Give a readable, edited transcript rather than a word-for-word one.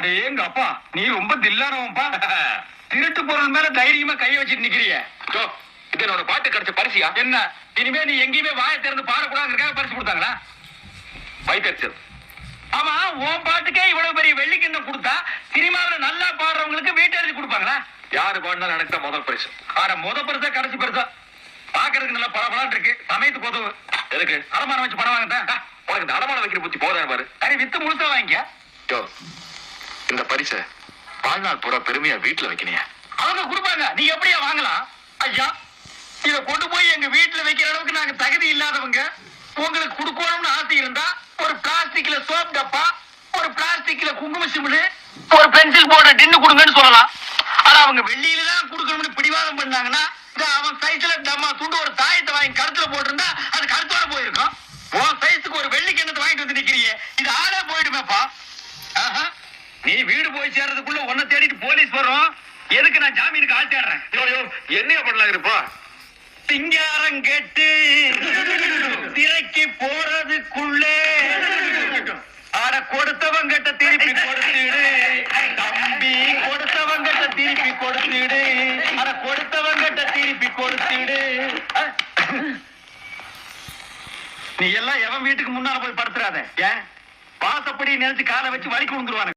அடேங்க அப்பா, நீ ரொம்ப தில்லானவன்பா. திருட்டு பொருள் மேல தைரியமா கைய வச்சுட்டு நிக்கிறிய. இது என்னோட பாட்டு கிடைச்ச பரிசியா? என்ன இனிமே நீ எங்கேயுமே வாயை திறந்து பாடக்கூடாதுக்காக பரிசு கொடுத்தாங்களா? வைத்தறிச்சல். ஆமா, உன் பாட்டுக்கே இவ்வளவு பெரிய வெள்ளிக்கிண்ணம் கொடுத்தா சினிமாவில நல்லா பாடுறவங்களுக்கு வீட்டு எழுதி கொடுப்பாங்களா? யாரு பாடினாலும் எனக்கு தான் முதல் பரிசு. ஆனா முத பரிசா கடைசி பரிசா? பாக்குறதுக்கு நல்லா பல இருக்கு. சமயத்துக்கு உதவு. எதுக்கு? அடமானம் வச்சு பணம் வாங்கத்தான். உனக்கு இந்த அடமான வைக்கிற புத்தி போதானே பாரு. சரி, வித்து முழுசா வாங்கிக்க. இந்த பரிசை வாழ்நாள் பூரா பெருமையா வீட்டுல வைக்கணியா? அவங்க கொடுப்பாங்க, நீ எப்படியா வாங்கலாம்? ஐயா, இத கொண்டு போய் எங்க வீட்டுல வைக்கிற அளவுக்கு நாங்க தகுதி இல்லாதவங்க. உங்களுக்கு கொடுக்கணும்னு ஆசை இருந்தா ஒரு பிளாஸ்டிக்ல சோப் டப்பா, ஒரு பிளாஸ்டிக்ல குங்கும சிமிழ், ஒரு பென்சில் போர்டு டின்னு கொடுங்கன்னு சொல்லலாம். ஆனா அவங்க வெள்ளியில தான் கொடுக்கணும்னு பிடிவாதம் பண்ணாங்கன்னா அவன் சைஸ்ல டம்மா துண்டு ஒரு தாயத்தை வாங்கி கருத்துல போட்டிருந்தா அது கருத்தோட போயிருக்கும். உன் சைஸுக்கு ஒரு வெள்ளி கிண்ணத்தை வாங்கிட்டு வந்து நிக்கிறியே, இது ஆளே போயிடுமேப்பா. நீ வீடு போய் சேர்றதுக்குள்ள உன்னை தேடிட்டு போலீஸ் வரும். எதுக்கு நான் ஜாமீனுக்கு ஆள் தேடுறேன்? என்னையா பண்ணலாம் இருப்பா? சிங்காரம் கேட்டு திரைக்கு போறதுக்குள்ளே ஆட கொடுத்தவங்கிட்ட திருப்பி கொடுத்துடு தம்பி, கொடுத்தவங்கிட்ட திருப்பி கொடுத்துடு, அட கொடுத்தவங்கிட்ட திருப்பி கொடுத்துடு. நீ எல்லாம் எவன் வீட்டுக்கு முன்னால போய் படுத்துறாத. ஏன் வாசப்படி நினைச்சு காலை வச்சு வலிக்கு விழுந்துருவானு.